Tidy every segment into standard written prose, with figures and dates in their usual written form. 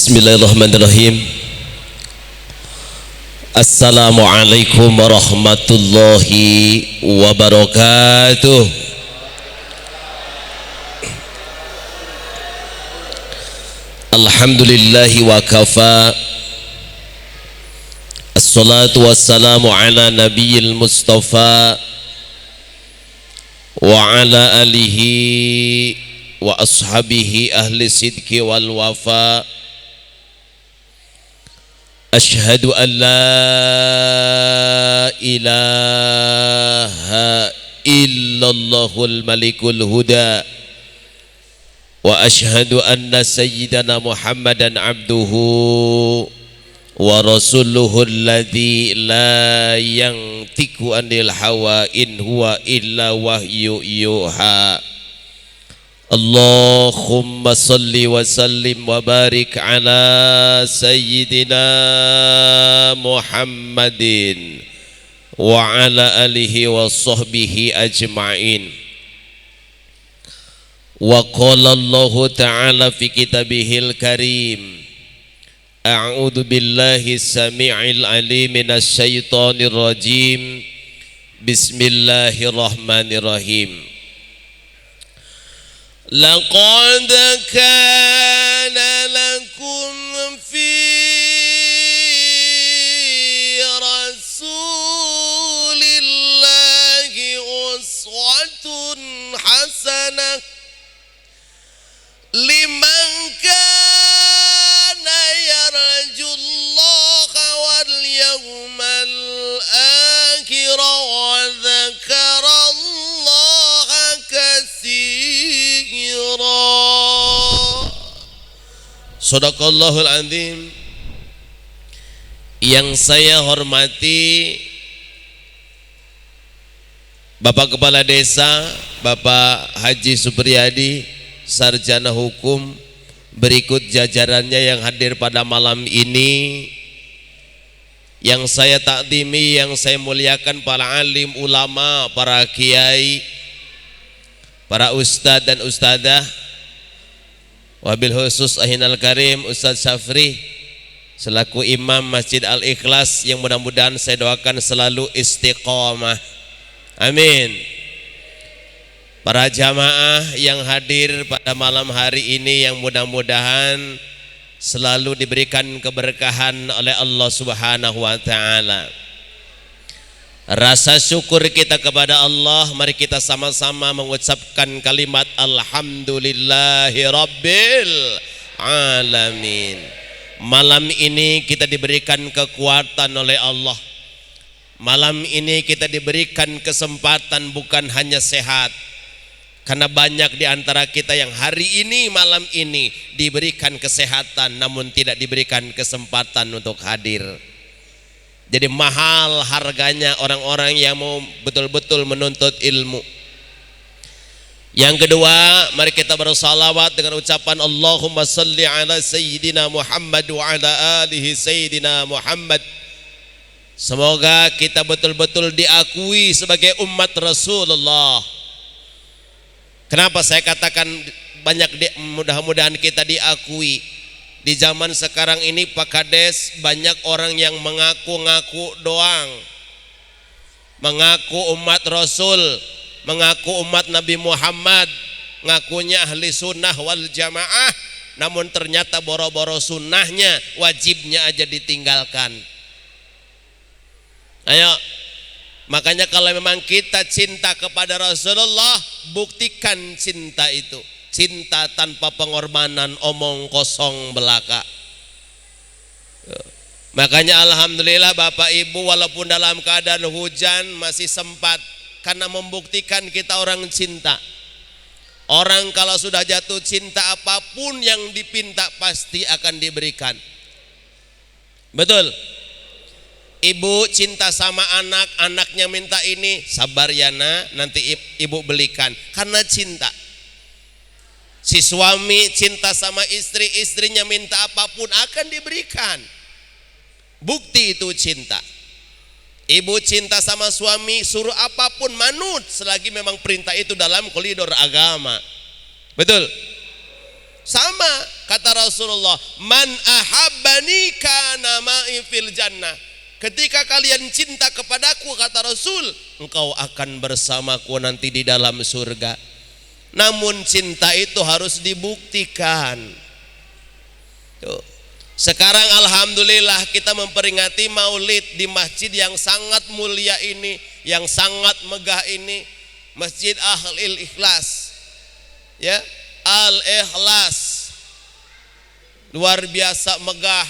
Bismillahirrahmanirrahim. Assalamualaikum warahmatullahi wabarakatuh. Alhamdulillahi wa kafa. Assalatu wassalamu ala nabiyil mustafa wa ala alihi wa ashabihi ahli sidki wal wafa. Ashhadu an la ilaha illallahul malikul huda wa ashhadu anna sayyidana Muhammadan abduhu wa rasuluhu alladhi la yantiku anil hawa in huwa illa wahyu yuha. Allahumma salli wa sallim wa barik ala sayyidina Muhammadin wa ala alihi wa sahbihi ajma'in. Wa qala Allah ta'ala fi kitabihil karim, a'udhu billahi sami'il alim minasy syaithanir rajim. Bismillahirrahmanirrahim. Laqad kana lakum fi rasulillahi uswatun hasanah liman kana yarjullaha wal yawmal akhir wa dzakarallaha katsiran. Shadaqallahul azim. Yang saya hormati Bapak Kepala Desa, Bapak Haji Supriyadi, Sarjana Hukum, berikut jajarannya yang hadir pada malam ini, yang saya takdimi, yang saya muliakan para alim ulama, para kiai, para ustadz dan ustadzah, wabil khusus ahinal karim Ustadz Syafri selaku imam Masjid Al-Ikhlas, yang mudah-mudahan saya doakan selalu istiqomah, amin. Para jamaah yang hadir pada malam hari ini, yang mudah-mudahan selalu diberikan keberkahan oleh Allah Subhanahu wa ta'ala. Rasa syukur kita kepada Allah, mari kita sama-sama mengucapkan kalimat Alhamdulillahi Rabbil Alamin. Malam ini kita diberikan kekuatan oleh Allah. Malam ini kita diberikan kesempatan, bukan hanya sehat, karena banyak di antara kita yang hari ini, malam ini diberikan kesehatan namun tidak diberikan kesempatan untuk hadir. Jadi mahal harganya orang-orang yang mau betul-betul menuntut ilmu. Yang kedua, mari kita bersalawat dengan ucapan Allahumma salli ala sayyidina Muhammad wa ala alihi sayyidina Muhammad. Semoga kita betul-betul diakui sebagai umat Rasulullah. Kenapa saya katakan mudah-mudahan kita diakui? Di zaman sekarang ini Pak Kades, banyak orang yang mengaku-ngaku doang, mengaku umat Rasul, mengaku umat Nabi Muhammad, ngakunya ahli sunnah wal jamaah, namun ternyata boro-boro sunnahnya, wajibnya aja ditinggalkan. Ayo, makanya kalau memang kita cinta kepada Rasulullah, buktikan cinta itu. Cinta tanpa pengorbanan, omong kosong belaka. Makanya alhamdulillah Bapak Ibu, walaupun dalam keadaan hujan masih sempat, karena membuktikan kita orang cinta. Orang kalau sudah jatuh cinta, apapun yang dipinta pasti akan diberikan. Betul. Ibu cinta sama anak, anaknya minta ini, sabar ya nak, nanti ibu belikan, karena cinta. Si suami cinta sama istri, istrinya minta apapun akan diberikan. Bukti itu cinta. Ibu cinta sama suami, suruh apapun manut selagi memang perintah itu dalam koridor agama. Betul? Sama kata Rasulullah, man ahabbani kana ma'i fil jannah. Ketika kalian cinta kepadaku, kata Rasul, engkau akan bersamaku nanti di dalam surga. Namun cinta itu harus dibuktikan. Tuh. Sekarang alhamdulillah kita memperingati maulid di masjid yang sangat mulia ini, yang sangat megah ini, Masjid Ahlul Ikhlas. Ya, Al-Ikhlas. Luar biasa megah,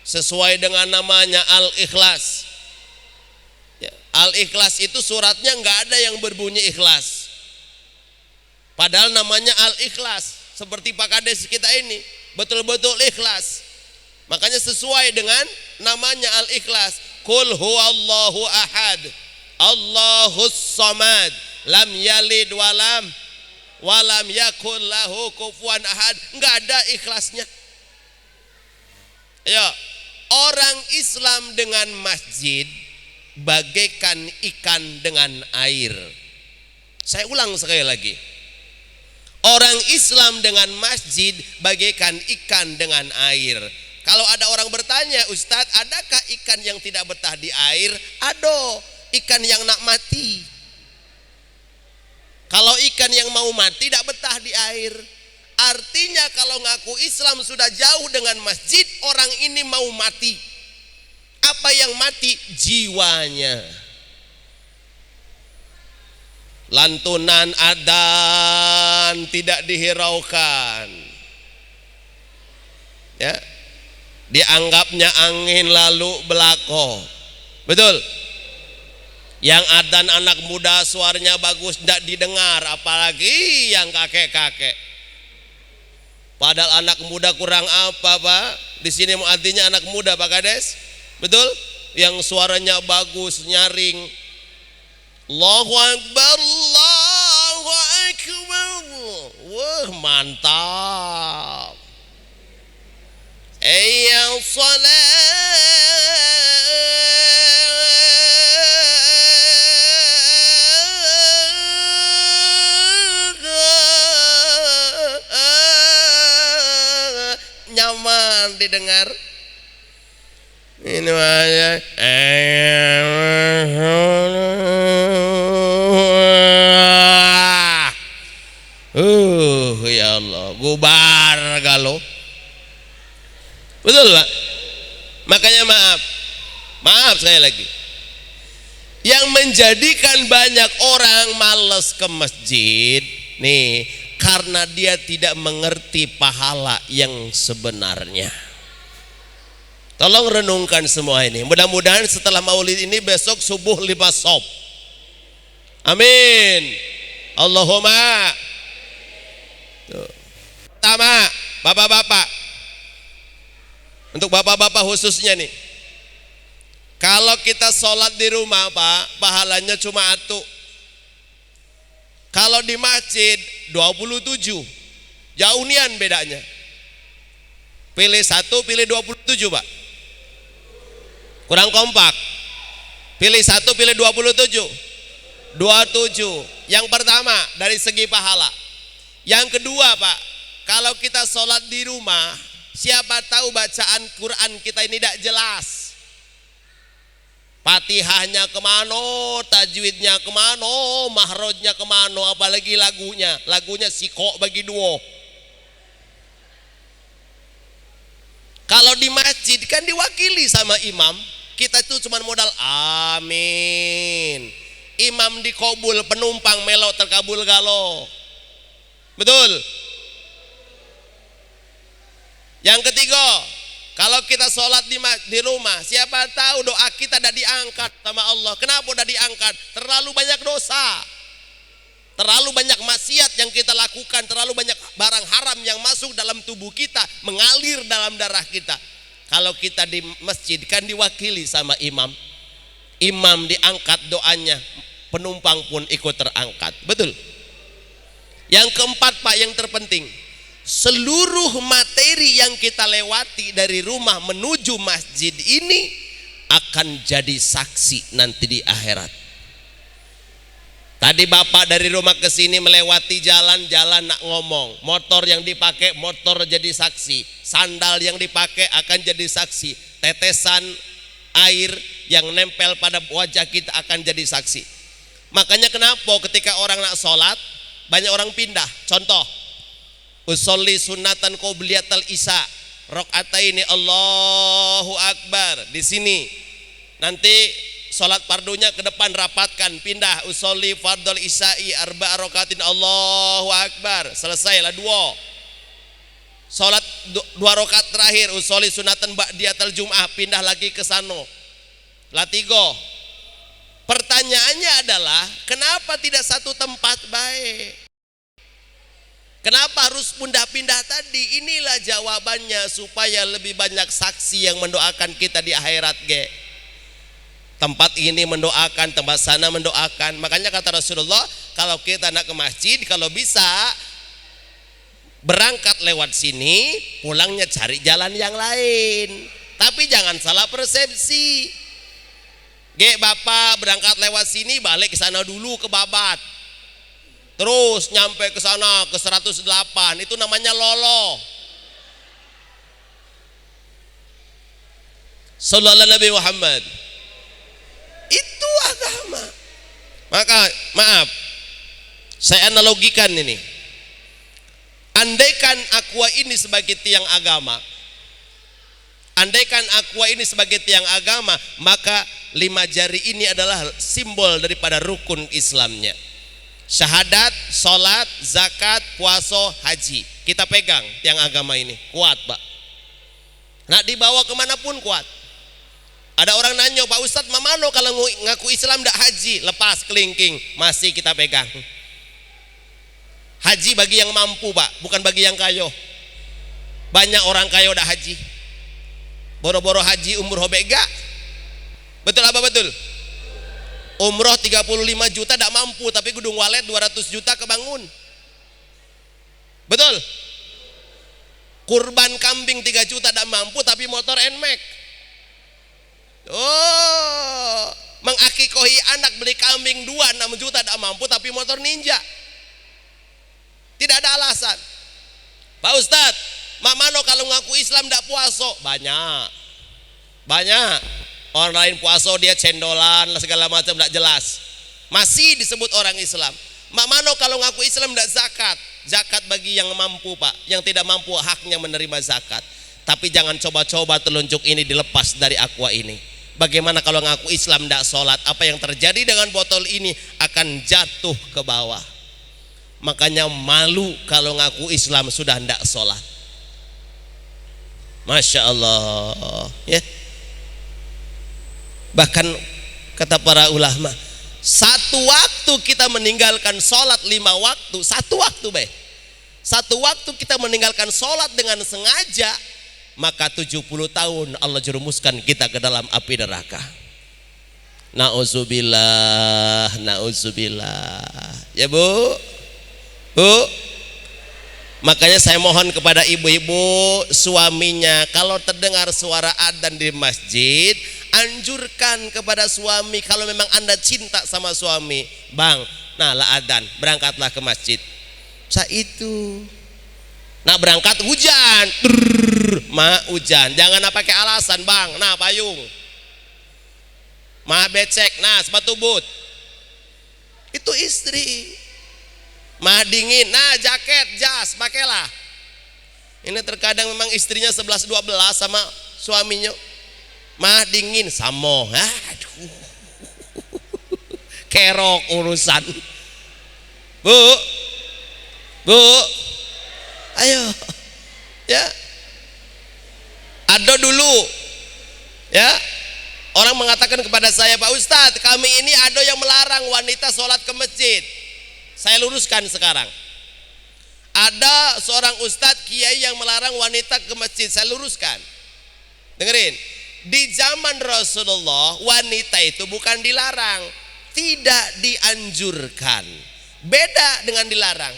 sesuai dengan namanya Al-Ikhlas. Ya, Al-Ikhlas itu suratnya nggak ada yang berbunyi ikhlas. Padahal namanya Al-Ikhlas, seperti Pak Kades kita ini, betul-betul ikhlas. Makanya sesuai dengan namanya Al-Ikhlas. Qul huwallahu ahad, Allahus samad, lam yalid walam yakul lahu kufuwan ahad. Enggak ada ikhlasnya. Ya, orang Islam dengan masjid bagaikan ikan dengan air. Saya ulang sekali lagi. Orang Islam dengan masjid bagaikan ikan dengan air. Kalau ada orang bertanya, Ustadz, adakah ikan yang tidak betah di air? Ada, ikan yang nak mati. Kalau ikan yang mau mati tidak betah di air. Artinya kalau ngaku Islam sudah jauh dengan masjid, orang ini mau mati. Apa yang mati? Jiwanya. Lantunan adzan tidak dihiraukan. Ya. Dianggapnya angin lalu belako. Betul? Yang adzan anak muda suaranya bagus tidak didengar, apalagi yang kakek-kakek. Padahal anak muda kurang apa, Pak? Di sini muadzinnya anak muda, Pak Kades. Betul? Yang suaranya bagus, nyaring. Allahu Akbar, Allahu Akbar. Wah, mantap. Ayya salat. Nyaman didengar. Ini aja. Ya Allah, gubar galau. Betul, Pak? Makanya maaf sekali lagi. Yang menjadikan banyak orang malas ke masjid nih, karena dia tidak mengerti pahala yang sebenarnya. Tolong renungkan semua ini. Mudah-mudahan setelah maulid ini besok subuh 5 sob. Amin. Allahumma. Tuh. Pertama, bapak-bapak. Untuk bapak-bapak khususnya nih. Kalau kita sholat di rumah, Pak, pahalanya cuma atu. Kalau di masjid 27. Jauh nian bedanya. Pilih 1, pilih 27, Pak. Kurang kompak. Pilih 1, pilih 27. 27. Yang pertama dari segi pahala. Yang kedua, Pak, kalau kita sholat di rumah, siapa tahu bacaan Quran kita ini tidak jelas. Fatihahnya kemana, tajwidnya kemana, mahrojnya kemana, apalagi lagunya sikok bagi duo. Kalau di masjid kan diwakili sama imam, kita itu cuma modal amin. Imam dikobul, penumpang melo terkabul galo. Betul? Yang ketiga, kalau kita sholat di rumah, siapa tahu doa kita tidak diangkat sama Allah. Kenapa tidak diangkat? Terlalu banyak dosa, terlalu banyak maksiat yang kita lakukan, terlalu banyak barang haram yang masuk dalam tubuh kita, mengalir dalam darah kita. Kalau kita di masjid kan diwakili sama imam. Imam diangkat doanya, penumpang pun ikut terangkat. Betul? Yang keempat, Pak, yang terpenting, seluruh materi yang kita lewati dari rumah menuju masjid ini akan jadi saksi nanti di akhirat. Tadi bapak dari rumah ke sini melewati jalan-jalan nak ngomong. Motor yang dipakai motor jadi saksi. Sandal yang dipakai akan jadi saksi. Tetesan air yang nempel pada wajah kita akan jadi saksi. Makanya kenapa ketika orang nak sholat banyak orang pindah. Contoh, usolli sunatan qobliyatal isya, rakaataini Allahu akbar. Di sini nanti sholat fardunya ke depan rapatkan, pindah usolli fardul isya'i arba'a rakaatin Allahu akbar, selesailah dua. Sholat dua rakaat terakhir usolli sunatan ba'diyatal jum'ah, pindah lagi ke sana, lah tiga. Pertanyaannya adalah kenapa tidak satu tempat baik? Kenapa harus pindah-pindah tadi? Inilah jawabannya, supaya lebih banyak saksi yang mendoakan kita di akhirat ge. Tempat ini mendoakan, tempat sana mendoakan. Makanya kata Rasulullah, kalau kita nak ke masjid, kalau bisa berangkat lewat sini, pulangnya cari jalan yang lain. Tapi jangan salah persepsi. Bapak berangkat lewat sini, balik ke sana dulu ke Babat. Terus nyampe ke sana ke 108, itu namanya lolo. Sallallahu Nabi Muhammad. Itu agama. Maka maaf, saya analogikan ini. Andaikan aqua ini sebagai tiang agama, maka 5 jari ini adalah simbol daripada rukun Islamnya. Syahadat, sholat, zakat, puasa, haji. Kita pegang tiang agama ini, kuat Pak. Nak dibawa kemanapun kuat. Ada orang nanya, Pak Ustadz, mamano kalau ngaku Islam ndak haji? Lepas kelingking, masih kita pegang. Haji bagi yang mampu Pak, bukan bagi yang kayo. Banyak orang kayo udah haji. Boro-boro haji umroh bega. Betul apa betul? Umroh 35 juta ndak mampu, tapi gedung walet 200 juta kebangun. Betul? Kurban kambing 3 juta ndak mampu, tapi motor NMAX. Oh, mengakikohi anak beli kambing 6 juta tidak mampu, tapi motor Ninja. Tidak ada alasan. Pak Ustadz, mamano kalau ngaku Islam tidak puasa? Banyak orang lain puasa, dia cendolan segala macam tidak jelas, masih disebut orang Islam. Mamano kalau ngaku Islam tidak zakat? Zakat bagi yang mampu Pak, yang tidak mampu haknya menerima zakat. Tapi jangan coba-coba telunjuk ini dilepas dari aqua ini. Bagaimana kalau ngaku Islam tidak sholat? Apa yang terjadi dengan botol ini akan jatuh ke bawah. Makanya malu kalau ngaku Islam sudah tidak sholat. Masya Allah ya. Bahkan kata para ulama, satu waktu kita meninggalkan sholat 5 waktu, satu waktu kita meninggalkan sholat dengan sengaja, maka 70 tahun Allah jerumuskan kita ke dalam api neraka. Nauzubillah. Ya Bu. Makanya saya mohon kepada ibu-ibu suaminya, kalau terdengar suara adzan di masjid, anjurkan kepada suami, kalau memang Anda cinta sama suami, Bang, nah lah adzan, berangkatlah ke masjid. Saya itu nak berangkat hujan, hujan, jangan pakai alasan Bang, nah payung, becek, nah sepatu boot, itu istri. Dingin, nah jaket, jas, pakailah. Ini terkadang memang istrinya 11-12 sama suaminya, dingin, samo, aduh, kerok urusan. Bu, ayo ya, ada dulu ya orang mengatakan kepada saya, Pak Ustadz, kami ini ada yang melarang wanita sholat ke masjid. Saya luruskan sekarang, ada seorang ustadz kiai yang melarang wanita ke masjid. Saya luruskan, dengerin, di zaman Rasulullah wanita itu bukan dilarang, tidak dianjurkan. Beda dengan dilarang.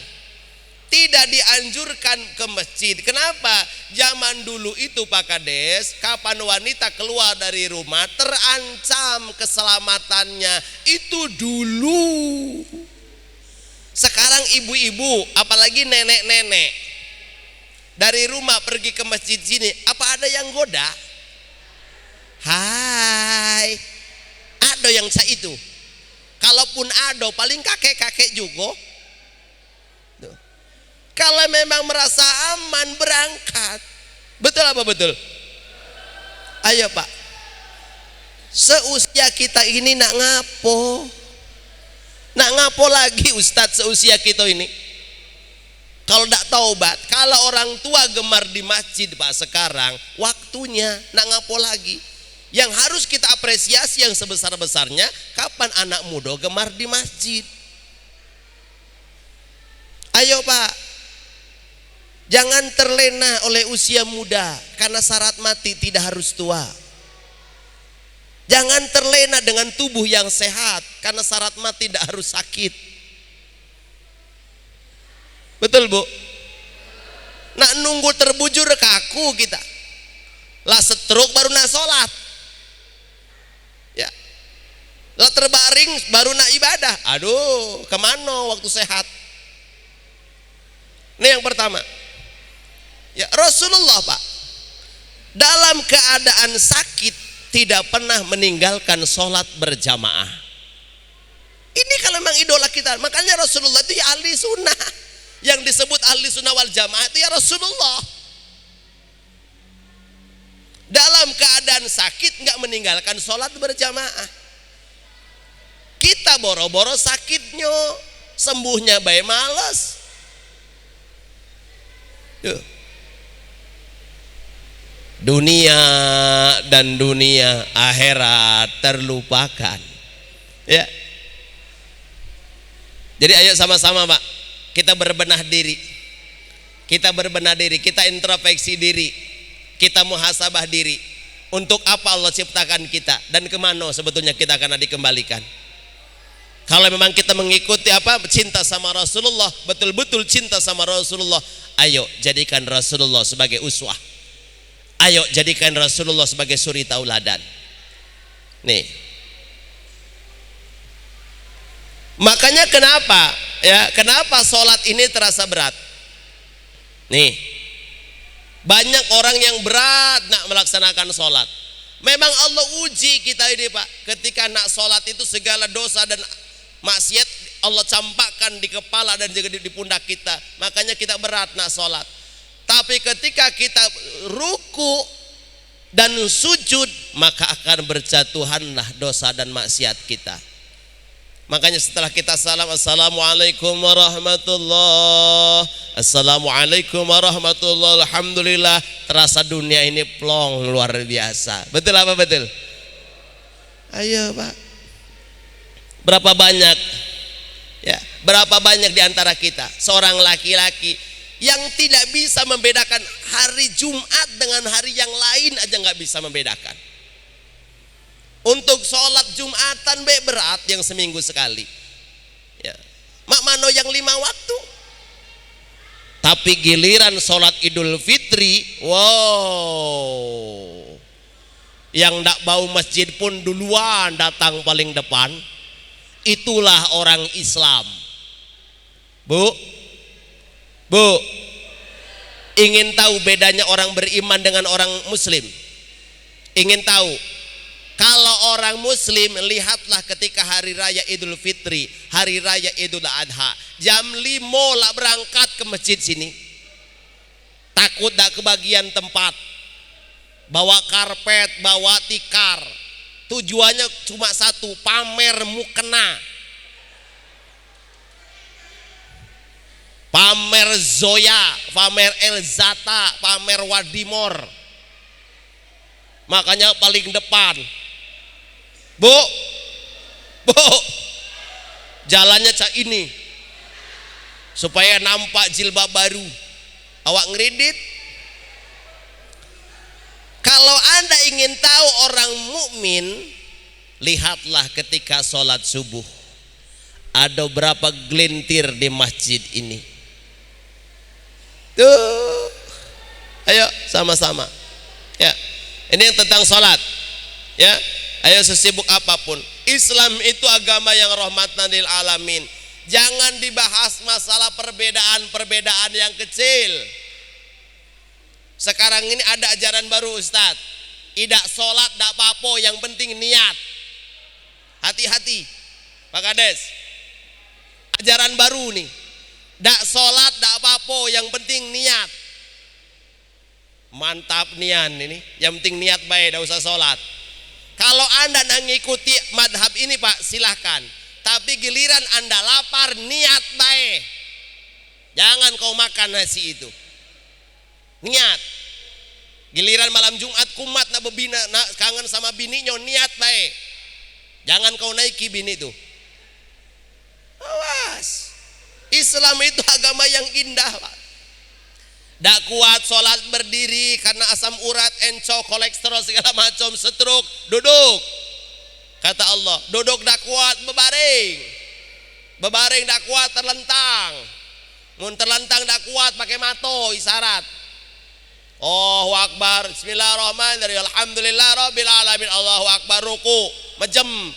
Tidak dianjurkan ke masjid. Kenapa? Zaman dulu itu Pak Kades, kapan wanita keluar dari rumah terancam keselamatannya. Itu dulu. Sekarang ibu-ibu, apalagi nenek-nenek, dari rumah pergi ke masjid sini, apa ada yang goda? Hai, ada yang sa itu. Kalaupun ada, paling kakek-kakek juga. Tuh. Kalau memang merasa aman, berangkat. Betul apa betul? Ayo Pak. Seusia kita ini nak ngapo? Nak ngapo lagi Ustadz seusia kita ini? Kalau tidak taubat, kalau orang tua gemar di masjid Pak sekarang, waktunya nak ngapo lagi? Yang harus kita apresiasi yang sebesar-besarnya, kapan anak muda gemar di masjid? Ayo Pak, jangan terlena oleh usia muda, karena syarat mati tidak harus tua. Jangan terlena dengan tubuh yang sehat, karena syarat mati tidak harus sakit. Betul Bu? Nak nunggu terbujur kaku kita, lah stroke baru nak sholat, ya, lah terbaring baru nak ibadah. Aduh, kemana waktu sehat? Ini yang pertama. Ya, Rasulullah Pak, dalam keadaan sakit tidak pernah meninggalkan sholat berjamaah. Ini kalau memang idola kita, makanya Rasulullah itu ya ahli sunnah. Yang disebut ahli sunnah wal jamaah itu ya Rasulullah. Dalam keadaan sakit nggak meninggalkan sholat berjamaah. Kita boro-boro sakitnya, sembuhnya baik males. Tuh. Dunia dan dunia akhirat terlupakan. Ya. Jadi ayo sama-sama Pak, kita berbenah diri. Kita berbenah diri, kita introspeksi diri. Kita muhasabah diri. Untuk apa Allah ciptakan kita dan kemana sebetulnya kita akan dikembalikan. Kalau memang kita mengikuti apa, cinta sama Rasulullah, betul-betul cinta sama Rasulullah, ayo jadikan Rasulullah sebagai uswah. Ayo jadikan Rasulullah sebagai suri tauladan. Nih. Makanya kenapa? Ya, kenapa sholat ini terasa berat? Nih. Banyak orang yang berat nak melaksanakan sholat. Memang Allah uji kita ini Pak. Ketika nak sholat itu segala dosa dan maksiat Allah campakkan di kepala dan juga di pundak kita. Makanya kita berat nak sholat. Tapi ketika kita ruku dan sujud, maka akan berjatuhanlah dosa dan maksiat kita. Makanya setelah kita salam, assalamualaikum warahmatullah, assalamualaikum warahmatullah, alhamdulillah, terasa dunia ini plong luar biasa. Betul apa betul? Ayo Pak. Berapa banyak? Ya, berapa banyak di antara kita seorang laki-laki yang tidak bisa membedakan hari Jumat dengan hari yang lain aja nggak bisa membedakan. Untuk sholat Jumatan berat yang seminggu sekali. Ya. Mak mano yang 5 waktu. Tapi giliran sholat Idul Fitri, wow, yang ndak bau masjid pun duluan datang paling depan. Itulah orang Islam. Bu, ingin tahu bedanya orang beriman dengan orang muslim? Ingin tahu? Kalau orang muslim, lihatlah ketika hari raya Idul Fitri, hari raya Idul Adha, jam 5 lah berangkat ke masjid sini. Takut tak kebagian tempat. Bawa karpet, bawa tikar. Tujuannya cuma satu, pamer mukena. Pamer Zoya, pamer Elzata, pamer Wadimor. Makanya paling depan. Bu, jalannya cak ini supaya nampak jilbab baru. Awak ngeridit. Kalau Anda ingin tahu orang mukmin, lihatlah ketika sholat subuh. Ada berapa gelintir di masjid ini? Tuh, ayo sama-sama. Ya, ini yang tentang sholat. Ya. Ayo sesibuk apapun, Islam itu agama yang rahmatan lil alamin. Jangan dibahas masalah perbedaan-perbedaan yang kecil. Sekarang ini ada ajaran baru Ustadz, tidak sholat tidak apa-apa, yang penting niat. Hati-hati Pak Kades, ajaran baru nih, tidak sholat tidak apa-apa, yang penting niat. Mantap nian ini, yang penting niat baik, tidak usah sholat. Kalau Anda mengikuti madhab ini Pak, silahkan. Tapi giliran Anda lapar, niat baik. Jangan kau makan nasi itu. Niat. Giliran malam Jumat kumat nak bebina, nak kangen sama bininya, niat baik. Jangan kau naiki bini itu. Awas. Islam itu agama yang indah Pak. Tak kuat sholat berdiri karena asam urat, encok, kolesterol segala macam, stroke, duduk. Kata Allah, duduk tak kuat, bebaring. Bebaring tak kuat, terlentang. Mun terlentang tak kuat, pakai mato, isyarat. Allahu Akbar, bismillahirrahmanirrahim, alhamdulillah rabbil alamin, Allahu Akbar, ruku, mejem.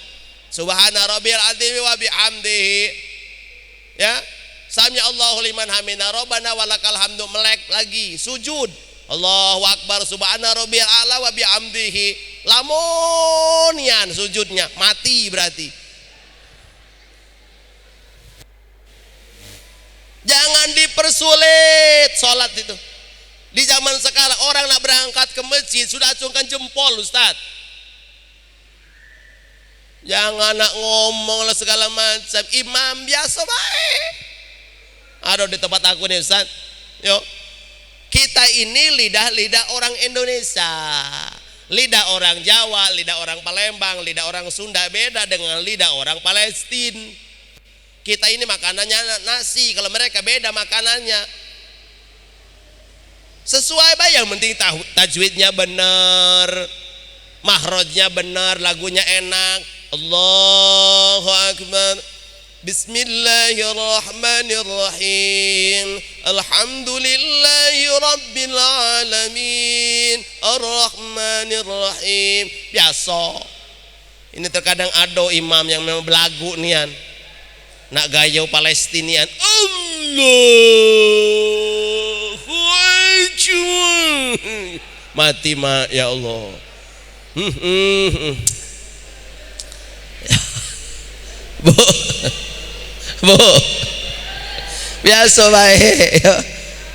Subhana rabbiyal azim wa bihamdihi. Ya, sami Allahu liman hamina, rabbana walakal hamdu, melek lagi, sujud. Allahu Akbar, subhana rabbiyal a'la wa bihamdihi. Lamonian sujudnya, mati berarti. Jangan dipersulit sholat itu. Di zaman sekarang orang nak berangkat ke masjid sudah acungkan jempol Ustaz. Jangan nak ngomong lah segala macam. Imam biasa baik. Aduh, di tempat aku nih Ustaz. Yuk. Kita ini lidah-lidah orang Indonesia. Lidah orang Jawa, lidah orang Palembang, lidah orang Sunda beda dengan lidah orang Palestina. Kita ini makanannya nasi, kalau mereka beda makanannya. Sesuai baik, yang penting tajwidnya benar, mahrojnya benar, lagunya enak. Allahu Akbar. Bismillahirrahmanirrahim. Alhamdulillahi rabbil alamin. Ar-Rahmanirrahim. Biasa. Ini terkadang ada imam yang memang belagu nian, nak gayau Palestinian. Allahu Akbar. Mati ya Allah. Bu, biasa baik.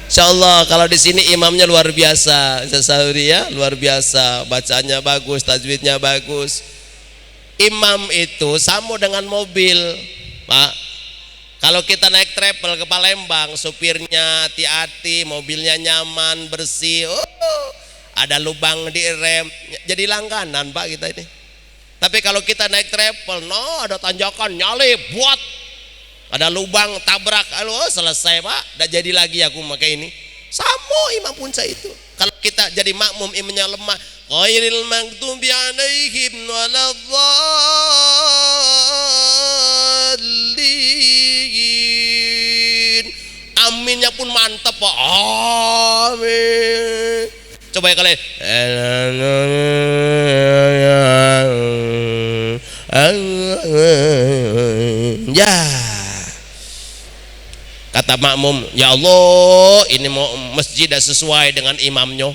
Insyaallah kalau di sini imamnya luar biasa, Sasauri ya, luar biasa, bacanya bagus, tajwidnya bagus. Imam itu sama dengan mobil, Pak. Kalau kita naik travel ke Palembang, supirnya hati-hati, mobilnya nyaman, bersih, ada lubang di rem, jadi langganan Pak kita ini. Tapi kalau kita naik travel, ada tanjakan, nyalip, buat, ada lubang, tabrak, selesai Pak, tidak jadi lagi aku pakai ini. Sama imam pun saya itu. Kalau kita jadi makmum, imamnya lemah, ghairil maghdubi alaihim waladdallin. Aminnya pun mantap Pak. Amin. Coba ya kalian. Ya. Kata makmum, ya Allah, ini mau masjid dah sesuai dengan imamnya.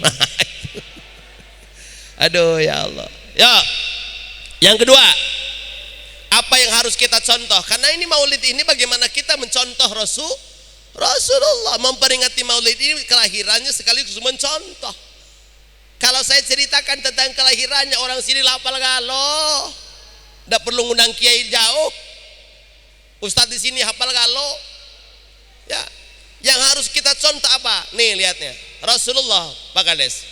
Aduh ya Allah. Ya. Yang kedua, apa yang harus kita contoh? Karena ini maulid ini bagaimana kita mencontoh Rasulullah, memperingati maulid ini kelahirannya sekaligus mencontoh. Kalau saya ceritakan tentang kelahirannya orang sini lapal galo, tidak perlu ngundang kiai jauh. Ustadz di sini hafal galo. Ya, yang harus kita contoh apa? Nih lihatnya, Rasulullah Pak Kades.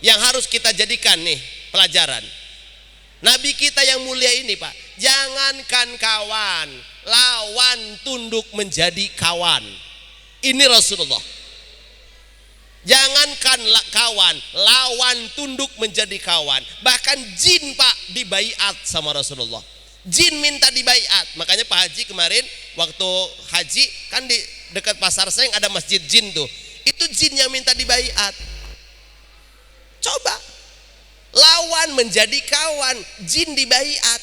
Yang harus kita jadikan nih pelajaran. Nabi kita yang mulia ini Pak, jangankan kawan, lawan tunduk menjadi kawan. Ini Rasulullah. Jangankan kawan, lawan tunduk menjadi kawan. Bahkan jin Pak dibaiat sama Rasulullah. Jin minta dibaiat. Makanya Pak Haji kemarin waktu haji kan di dekat Pasar Seng ada masjid jin tuh. Itu jin yang minta dibaiat. Coba lawan menjadi kawan, jin dibaiat.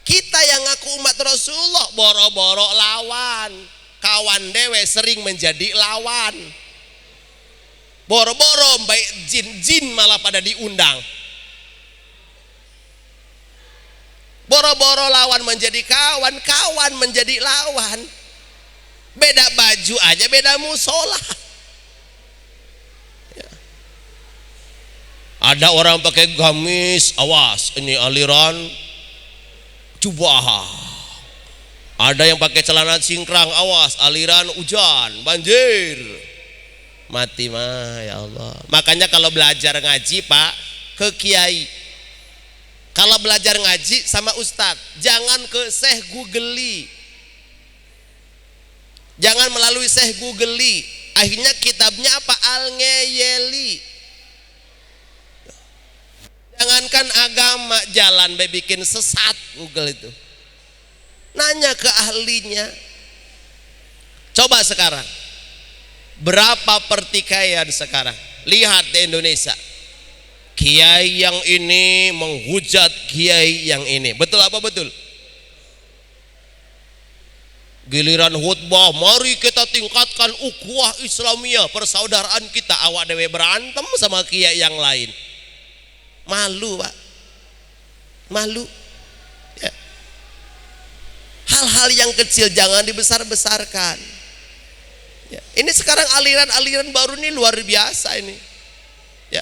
Kita yang ngaku umat Rasulullah boro-boro lawan, kawan dewe sering menjadi lawan. Boro-boro baik jin-jin malah pada diundang. Boro-boro lawan menjadi kawan, kawan menjadi lawan. Beda baju aja beda musola. Ya. Ada orang pakai gamis, awas ini aliran jubah. Ada yang pakai celana cingkrang, awas aliran hujan, banjir. Mati mah ya Allah. Makanya kalau belajar ngaji Pak, ke kiai. Kalau belajar ngaji sama ustadz, jangan ke Syekh Googley. Jangan melalui Syekh Googley. Akhirnya kitabnya apa? Al-Ngeyeli. Jangankan agama, jalan bikin sesat Google itu. Nanya ke ahlinya. Coba sekarang, berapa pertikaian sekarang? Lihat di Indonesia. Kiai yang ini menghujat kiai yang ini. Betul apa betul? Giliran khutbah, mari kita tingkatkan ukhuwah Islamiyah, persaudaraan kita, awak dewe berantem sama kiai yang lain. Malu Pak, malu ya. Hal-hal yang kecil jangan dibesar-besarkan ya. Ini sekarang aliran-aliran baru ini luar biasa ini ya.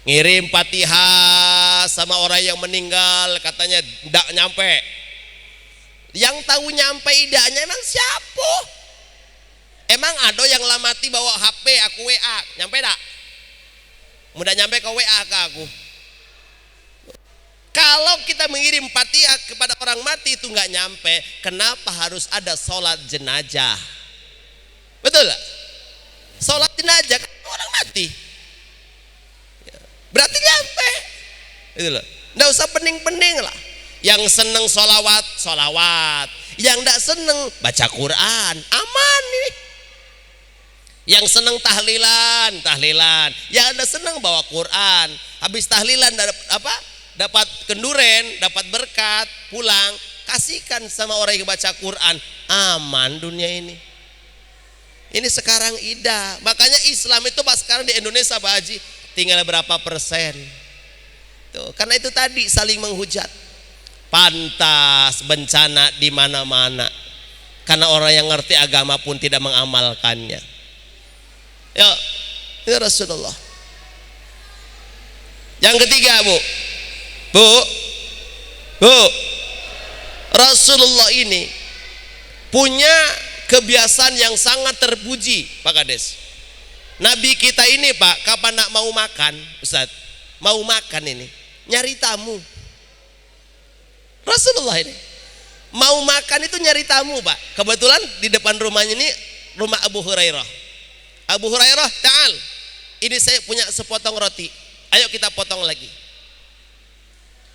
Ngirim Fatihah sama orang yang meninggal, katanya ndak nyampe. Yang tahu nyampe idanya emang siapa? Emang ada yang lamati bawa HP aku WA, nyampe dak? Mudah nyampe ke WA ke aku. Kalau kita mengirim Fatihah kepada orang mati itu nggak nyampe, kenapa harus ada sholat jenazah? Betul gak? Sholat jenazah kan orang mati, berarti nyampe. Itu loh. Nggak usah pening-pening lah. Yang seneng sholawat, sholawat. Yang nggak seneng baca Quran, aman ini. Yang seneng tahlilan, tahlilan. Yang nggak seneng bawa Quran. Habis tahlilan dapat kenduren, dapat berkat, pulang, kasihkan sama orang yang baca Quran, aman dunia ini. Ini sekarang ida. Makanya Islam itu Pak sekarang di Indonesia Pak Haji tinggal berapa persen. Tuh, karena itu tadi saling menghujat. Pantas bencana di mana-mana. Karena orang yang ngerti agama pun tidak mengamalkannya. Ya, ini Rasulullah. Yang ketiga, Bu. Rasulullah ini punya kebiasaan yang sangat terpuji, Pak Kades. Nabi kita ini Pak, kapan nak mau makan, Ustaz? Mau makan ini, nyari tamu. Rasulullah ini mau makan itu nyari tamu Pak. Kebetulan di depan rumahnya ini rumah Abu Hurairah. Abu Hurairah, ta'al, ini saya punya sepotong roti, ayo kita potong lagi.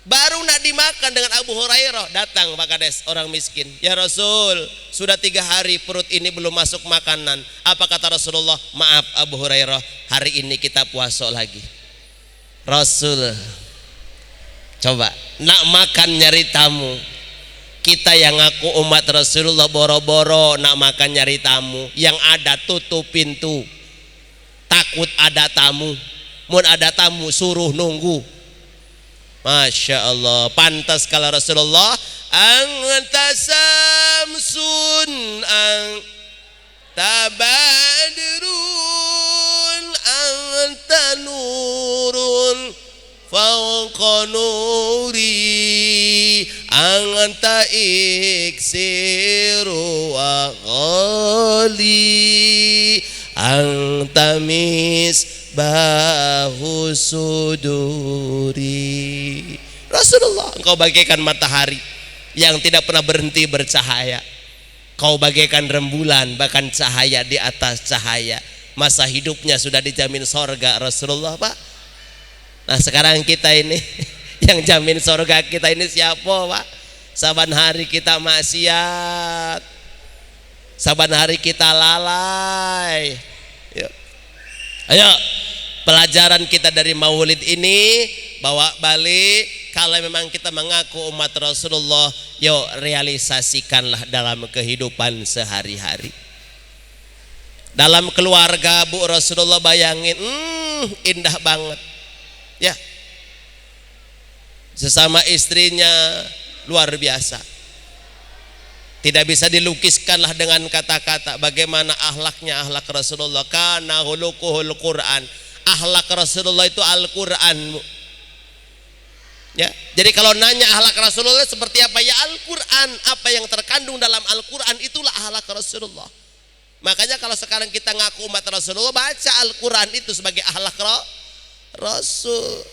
Baru nak dimakan dengan Abu Hurairah, datang Pak Kades orang miskin. Ya Rasul, sudah 3 hari perut ini belum masuk makanan. Apa kata Rasulullah? Maaf Abu Hurairah, hari ini kita puasa lagi. Rasul, coba nak makan nyari tamu. Kita yang ngaku umat Rasulullah boro-boro nak makan nyari tamu. Yang ada tutup pintu, takut ada tamu. Mun ada tamu suruh nunggu. Masya Allah, pantas kalau Rasulullah anta samsun anta badrun anta nurun fawqa nuri anta iksiru wa ghali anta misbahu suduri. Rasulullah, engkau bagaikan matahari yang tidak pernah berhenti bercahaya. Kau bagaikan rembulan, bahkan cahaya di atas cahaya. Masa hidupnya sudah dijamin sorga Rasulullah Pak. Nah sekarang kita ini yang jamin sorga kita ini siapa Pak? Saban hari kita maksiat, saban hari kita lalai. Yuk. Ayo pelajaran kita dari Maulid ini bawa balik kalau memang kita mengaku umat Rasulullah, yuk realisasikanlah dalam kehidupan sehari-hari. Dalam keluarga Bu Rasulullah, bayangin, indah banget ya, sesama istrinya luar biasa, tidak bisa dilukiskanlah dengan kata-kata bagaimana akhlaknya, akhlak Rasulullah. Kana hulukuhul Quran, akhlak Rasulullah itu Al-Quran ya. Jadi kalau nanya akhlak Rasulullah seperti apa, ya Al-Quran, apa yang terkandung dalam Al-Quran itulah akhlak Rasulullah. Makanya kalau sekarang kita ngaku umat Rasulullah, baca Al-Quran itu sebagai akhlak Rasul.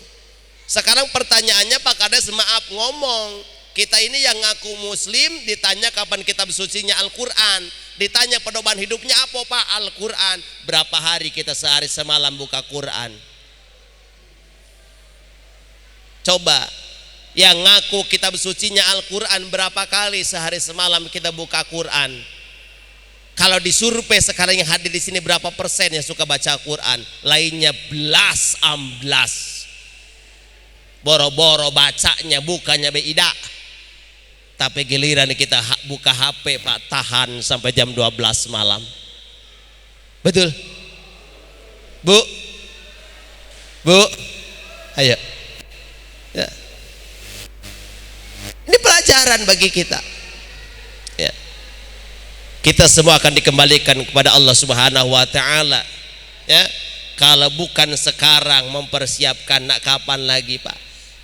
Sekarang pertanyaannya Pak Kades, maaf ngomong, kita ini yang ngaku muslim ditanya kapan kitab sucinya Al-Quran, ditanya pedoman hidupnya apa Pak? Al-Quran. Berapa hari kita sehari semalam buka Quran? Coba yang ngaku kitab sucinya Al-Quran, berapa kali sehari semalam kita buka Quran? Kalau disurvei sekarang yang hadir di sini, berapa persen yang suka baca Quran? Lainnya belas amblas. Boro-boro bacanya, bukannya beda. Tapi giliran kita buka HP Pak, tahan sampai jam 12 malam. Betul? Bu? Bu? Ayo. Ya. Ini pelajaran bagi kita. Ya. Kita semua akan dikembalikan kepada Allah Subhanahu wa taala. Ya. Kalau bukan sekarang mempersiapkan, nak kapan lagi Pak?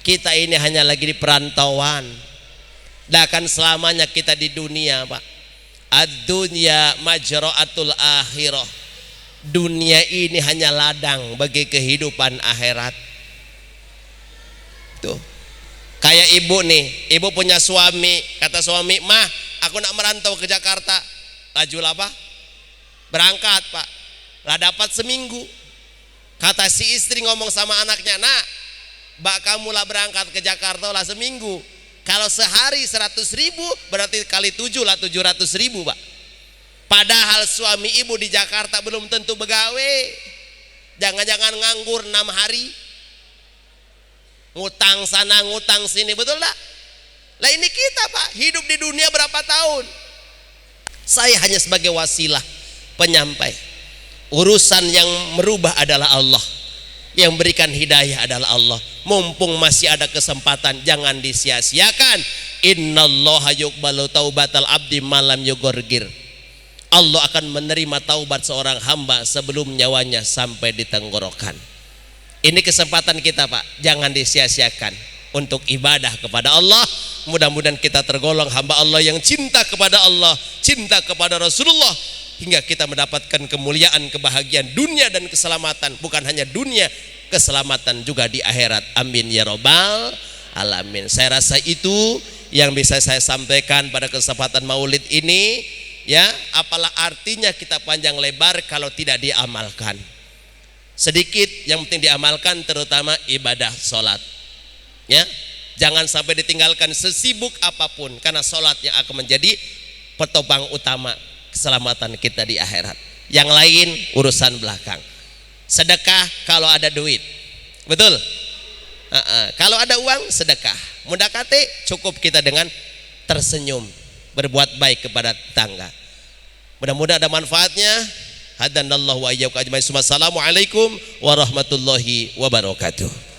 Kita ini hanya lagi di perantauan. Dan akan selamanya kita di dunia Pak. Ad-dunya majra'atul akhirah. Dunia ini hanya ladang bagi kehidupan akhirat. Tuh. Kayak ibu nih, ibu punya suami, kata suami, "Mah, aku nak merantau ke Jakarta." Lajul apa? Berangkat Pak. Lah dapat seminggu. Kata si istri ngomong sama anaknya, "Nak, bak kamu lah berangkat ke Jakarta lah seminggu. Kalau sehari 100.000 berarti kali 7 lah 700.000 Pak." Padahal suami ibu di Jakarta belum tentu begawe. Jangan-jangan nganggur 6 hari. Ngutang sana ngutang sini, betul tak? Lah ini kita Pak, hidup di dunia berapa tahun? Saya hanya sebagai wasilah, penyampai. Urusan yang merubah adalah Allah, yang berikan hidayah adalah Allah. Mumpung masih ada kesempatan, jangan disia-siakan. Innallaha yuqbalu taubatal abdi malam yugorgir. Allah akan menerima taubat seorang hamba sebelum nyawanya sampai di tenggorokan. Ini kesempatan kita Pak, jangan disia-siakan untuk ibadah kepada Allah. Mudah-mudahan kita tergolong hamba Allah yang cinta kepada Allah, cinta kepada Rasulullah, hingga kita mendapatkan kemuliaan, kebahagiaan dunia dan keselamatan. Bukan hanya dunia, keselamatan juga di akhirat. Amin ya rabbal alamin. Saya rasa itu yang bisa saya sampaikan pada kesempatan maulid ini. Ya, apalah artinya kita panjang lebar kalau tidak diamalkan. Sedikit yang penting diamalkan, terutama ibadah sholat. Ya, jangan sampai ditinggalkan sesibuk apapun, karena sholat yang akan menjadi petopang utama keselamatan kita di akhirat. Yang lain urusan belakang. Sedekah kalau ada duit, betul? Kalau ada uang sedekah. Mudakate cukup kita dengan tersenyum, berbuat baik kepada tetangga. Mudah-mudahan ada manfaatnya. Hadanallahu wa iyyakum ajmain. Assalamualaikum warahmatullahi wabarakatuh.